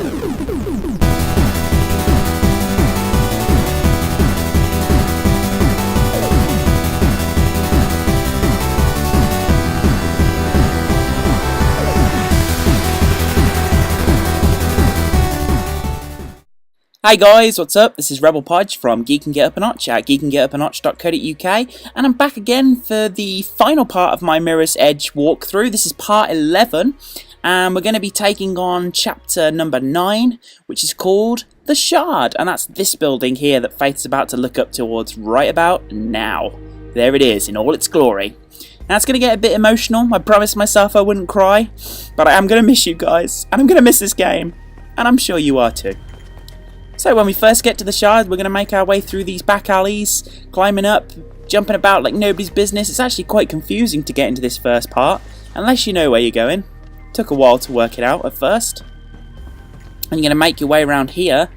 Hi guys, what's up? This is rebelpodge from Geeking at geekinggetupanotch.co.uk, and I'm back again for the final part of my Mirror's Edge walkthrough. This is part 11, and we're going to be taking on chapter number 9, which is called The Shard, and that's this building here that Faith's about to look up towards right about now. There it is, in all its glory. Now it's going to get a bit emotional. I promised myself I wouldn't cry, but I am going to miss you guys, and I'm going to miss this game, and I'm sure you are too. So when we first get to the Shard, we're going to make our way through these back alleys, climbing up, jumping about like nobody's business. It's actually quite confusing to get into this first part, unless you know where you're going. Took a while to work it out at first. And you're going to make your way around here,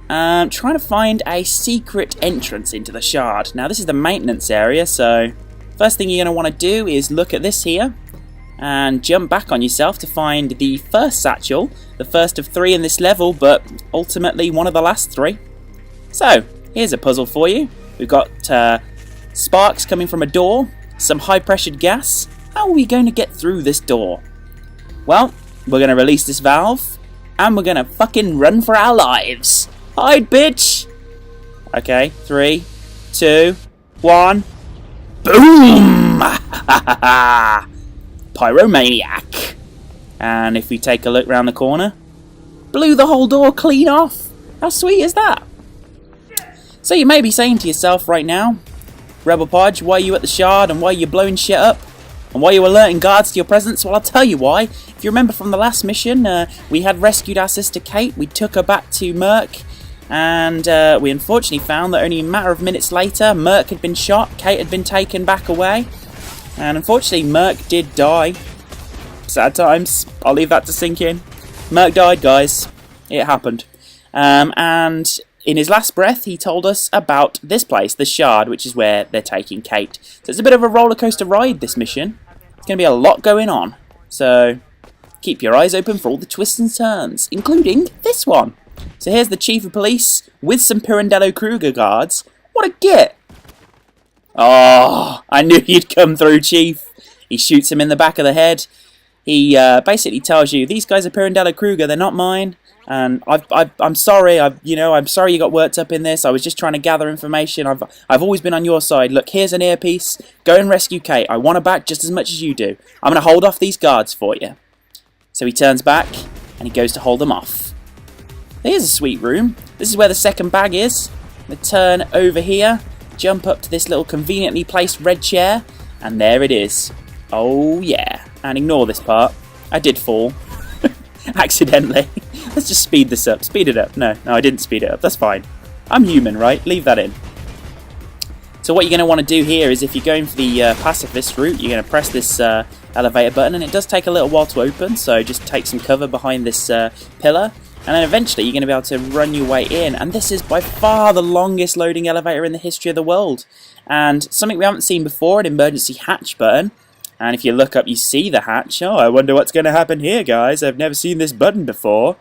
trying to find a secret entrance into the Shard. Now this is the maintenance area, so first thing you're going to want to do is look at this here, and jump back on yourself to find the first satchel, the first of 3 in this level, but ultimately one of the last 3. So, here's a puzzle for you. We've got sparks coming from a door, some high-pressured gas. How are we going to get through this door? Well, we're going to release this valve, and we're going to fucking run for our lives. Hide, bitch! Okay, 3, 2, 1. Boom! Ha ha ha! Pyromaniac. And if we take a look round the corner, blew the whole door clean off. How sweet is that? So you may be saying to yourself right now, rebelpodge, why are you at the Shard and why are you blowing shit up? And why are you alerting guards to your presence? Well, I'll tell you why. If you remember from the last mission, we had rescued our sister Kate. We took her back to Merc, and we unfortunately found that only a matter of minutes later, Merc had been shot, Kate had been taken back away. And unfortunately, Merc did die. Sad times. I'll leave that to sink in. Merc died, guys. It happened. And in his last breath, he told us about this place, the Shard, which is where they're taking Kate. So it's a bit of a roller coaster ride, this mission. It's going to be a lot going on. So keep your eyes open for all the twists and turns, including this one. So here's the Chief of Police with some Pirandello Kruger guards. What a git! Oh, I knew you'd come through, Chief. He shoots him in the back of the head. He basically tells you, these guys are Pirandello Kruger, they're not mine. And I'm sorry, I'm sorry you got worked up in this. I was just trying to gather information. I've always been on your side. Look, here's an earpiece. Go and rescue Kate. I want her back just as much as you do. I'm going to hold off these guards for you. So he turns back and he goes to hold them off. Here's a sweet room. This is where the second bag is. I'm going to turn over here. Jump up to this little conveniently placed red chair, and there it is. Oh yeah, and ignore this part. I did fall. Accidentally. Let's just speed this up. Speed it up. No, I didn't speed it up. That's fine. I'm human, right? Leave that in. So what you're going to want to do here is if you're going for the pacifist route, you're going to press this elevator button, and it does take a little while to open, so just take some cover behind this pillar. And then eventually you're going to be able to run your way in. And this is by far the longest loading elevator in the history of the world. And something we haven't seen before, an emergency hatch button. And if you look up, you see the hatch. Oh, I wonder what's going to happen here, guys. I've never seen this button before.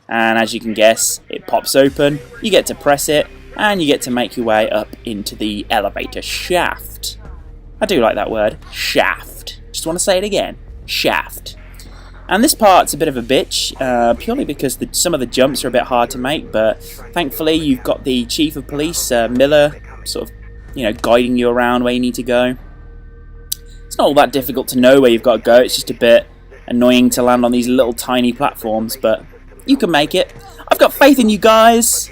And as you can guess, it pops open. You get to press it. And you get to make your way up into the elevator shaft. I do like that word. Shaft. Just want to say it again. Shaft. And this part's a bit of a bitch, purely because some of the jumps are a bit hard to make, but thankfully you've got the Chief of Police, Miller, sort of, guiding you around where you need to go. It's not all that difficult to know where you've got to go, it's just a bit annoying to land on these little tiny platforms, but you can make it. I've got faith in you guys!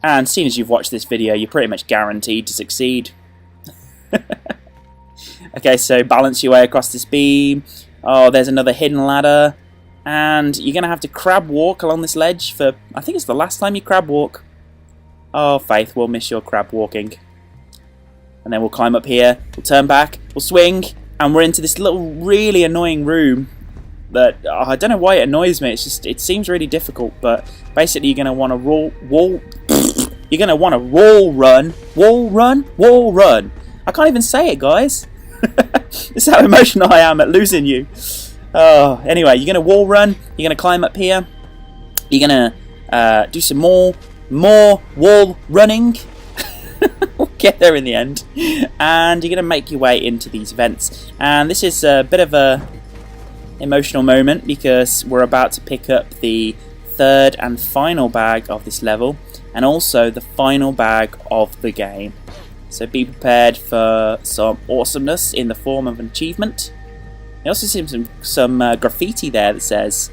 And seeing as you've watched this video, you're pretty much guaranteed to succeed. Okay, so balance your way across this beam. Oh, there's another hidden ladder. And you're going to have to crab walk along this ledge for, I think it's the last time you crab walk. Oh, Faith, we'll miss your crab walking. And then we'll climb up here, we'll turn back, we'll swing, and we're into this little really annoying room that, I don't know why it annoys me, it seems really difficult, but basically you're going to want to wall run. I can't even say it, guys. This is how emotional I am at losing you. Oh, anyway, you're going to wall run, you're going to climb up here, You're going to do some more wall running. We'll get there in the end. And you're going to make your way into these vents. And this is a bit of a emotional moment because we're about to pick up the third and final bag of this level, and also the final bag of the game. So be prepared for some awesomeness in the form of an achievement. You also see some graffiti there that says,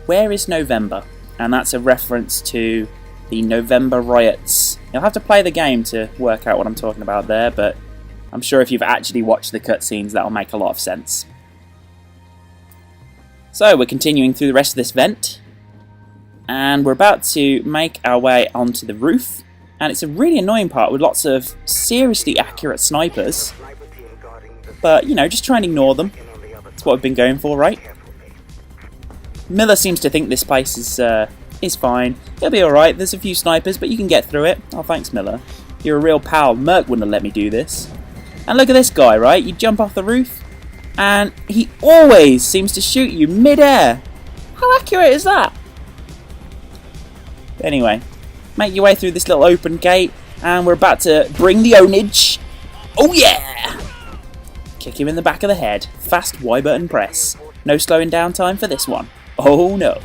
"Where is November?" And that's a reference to the November riots. You'll have to play the game to work out what I'm talking about there, but I'm sure if you've actually watched the cutscenes, that'll make a lot of sense. So we're continuing through the rest of this vent, and we're about to make our way onto the roof, and it's a really annoying part with lots of seriously accurate snipers, but you know, just try and ignore them. That's what we've been going for, right? Miller seems to think this place is fine. It'll be alright, there's a few snipers, but you can get through it. Oh, thanks, Miller. You're a real pal. Merc wouldn't have let me do this. And look at this guy, right? You jump off the roof, and he always seems to shoot you mid-air. How accurate is that? Anyway, make your way through this little open gate, and we're about to bring the ownage. Oh yeah! Kick him in the back of the head. Fast Y button press. No slowing down time for this one. Oh no.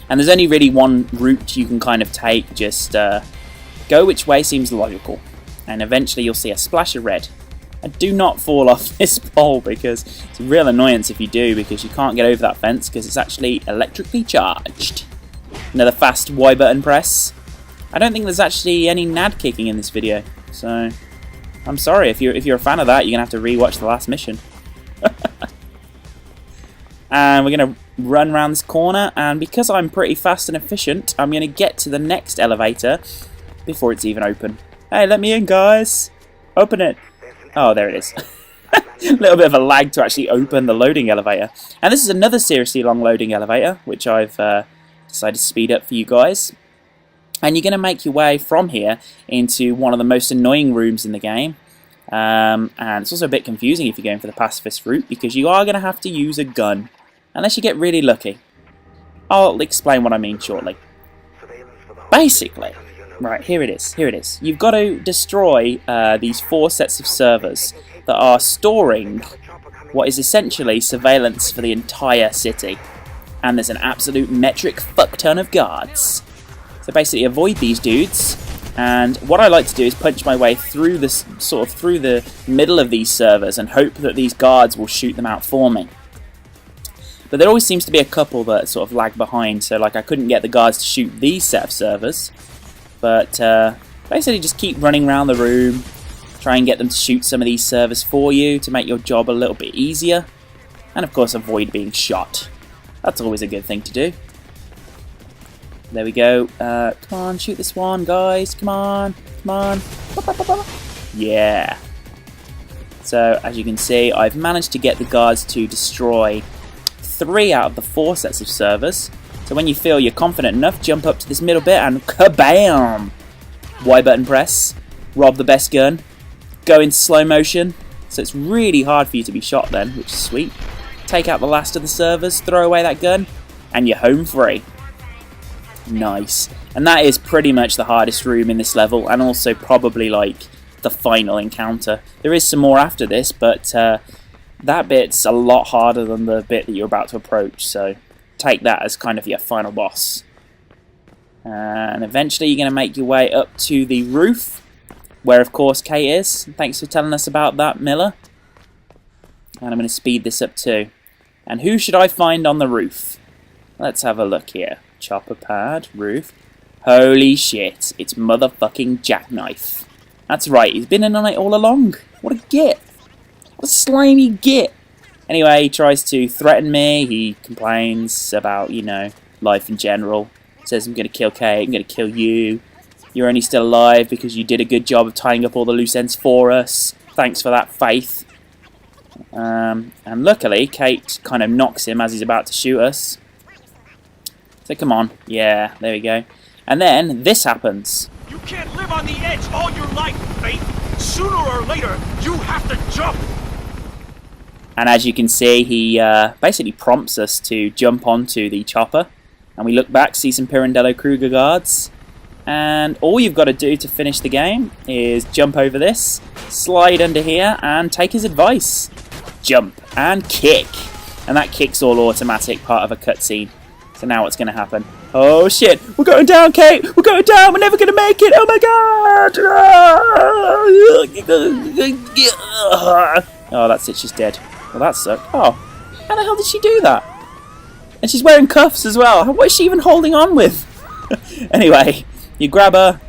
And there's only really one route you can kind of take. Just go which way seems logical. And eventually you'll see a splash of red. And do not fall off this pole, because it's a real annoyance if you do, because you can't get over that fence because it's actually electrically charged. Another fast Y button press. I don't think there's actually any NAD kicking in this video, so I'm sorry if you're a fan of that. You're gonna have to rewatch the last mission. And we're gonna run around this corner, and because I'm pretty fast and efficient, I'm gonna get to the next elevator before it's even open. Hey, let me in, guys! Open it! Oh, there it is. A little bit of a lag to actually open the loading elevator. And this is another seriously long loading elevator, which I've decided to speed up for you guys. And you're going to make your way from here into one of the most annoying rooms in the game. And it's also a bit confusing if you're going for the pacifist route, because you are going to have to use a gun. Unless you get really lucky. I'll explain what I mean shortly. Basically, right, here it is. Here it is. You've got to destroy these 4 sets of servers that are storing what is essentially surveillance for the entire city. And there's an absolute metric fuck ton of guards. So basically avoid these dudes, and what I like to do is punch my way through this, sort of through the middle of these servers, and hope that these guards will shoot them out for me. But there always seems to be a couple that sort of lag behind, so like I couldn't get the guards to shoot these set of servers, but basically just keep running around the room, try and get them to shoot some of these servers for you to make your job a little bit easier, and of course avoid being shot. That's always a good thing to do. There we go. Come on, shoot this one, guys. Come on. Come on. Yeah. So, as you can see, I've managed to get the guards to destroy 3 out of the 4 sets of servers. So when you feel you're confident enough, jump up to this middle bit and kabam! Y button press. Rob the best gun. Go into slow motion. So it's really hard for you to be shot then, which is sweet. Take out the last of the servers, throw away that gun, and you're home free. Nice. And that is pretty much the hardest room in this level, and also probably like the final encounter. There is some more after this, but that bit's a lot harder than the bit that you're about to approach, so take that as kind of your final boss. And eventually you're going to make your way up to the roof, where of course Kate is. Thanks for telling us about that, Miller. And I'm going to speed this up too. And who should I find on the roof? Let's have a look here. Chopper pad, roof. Holy shit, it's motherfucking Jackknife. That's right, he's been in on it all along. What a git. What a slimy git. Anyway, he tries to threaten me. He complains about, you know, life in general. Says, I'm going to kill Kate, I'm going to kill you. You're only still alive because you did a good job of tying up all the loose ends for us. Thanks for that, Faith. And luckily, Kate kind of knocks him as he's about to shoot us. So come on. Yeah, there we go. And then this happens. You can't live on the edge all your life, Faith. Sooner or later, you have to jump. And as you can see, he basically prompts us to jump onto the chopper. And we look back, see some Pirandello Kruger guards. And all you've got to do to finish the game is jump over this, slide under here, and take his advice. Jump and kick. And that kick's all automatic, part of a cutscene. So now what's going to happen? Oh shit, we're going down, Kate! We're going down, we're never going to make it! Oh my god! Oh, that's it, she's dead. Well, that sucked. Oh, how the hell did she do that? And she's wearing cuffs as well. What is she even holding on with? Anyway, you grab her,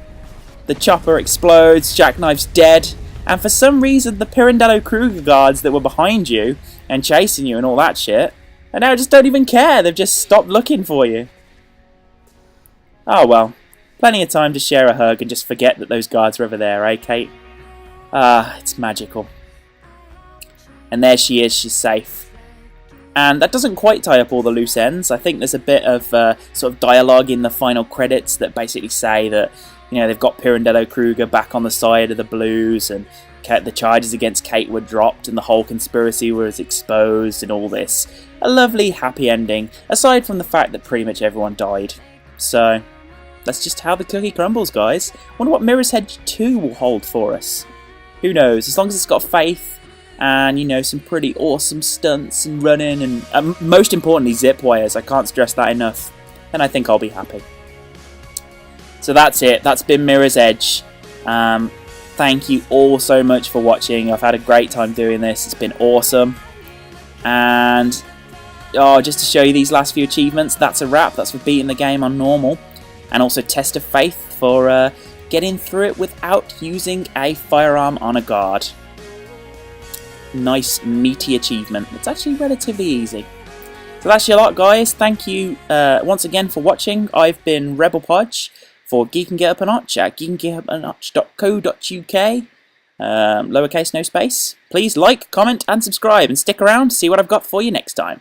the chopper explodes, Jackknife's dead, and for some reason the Pirandello Kruger guards that were behind you and chasing you and all that shit, and now just don't even care. They've just stopped looking for you. Oh well, plenty of time to share a hug and just forget that those guards are over there, eh, Kate? Ah, it's magical. And there she is, she's safe. And that doesn't quite tie up all the loose ends. I think there's a bit of sort of dialogue in the final credits that basically say that, you know, they've got Pirandello Kruger back on the side of the Blues, and the charges against Kate were dropped, and the whole conspiracy was exposed, and all this. A lovely, happy ending, aside from the fact that pretty much everyone died. So, that's just how the cookie crumbles, guys. Wonder what Mirror's Edge 2 will hold for us. Who knows? As long as it's got faith, and, you know, some pretty awesome stunts and running, and most importantly, zip wires. I can't stress that enough. Then I think I'll be happy. So that's it. That's been Mirror's Edge. Thank you all so much for watching. I've had a great time doing this. It's been awesome. And, oh, just to show you these last few achievements, that's a wrap. That's for beating the game on normal. And also Test of Faith for getting through it without using a firearm on a guard. Nice meaty achievement. It's actually relatively easy. So that's your lot, guys. Thank you once again for watching. I've been rebelpodge for Geeking Get Up a Notch at geekinggetupanotch.co.uk. Lowercase, no space. Please like, comment and subscribe, and stick around to see what I've got for you next time.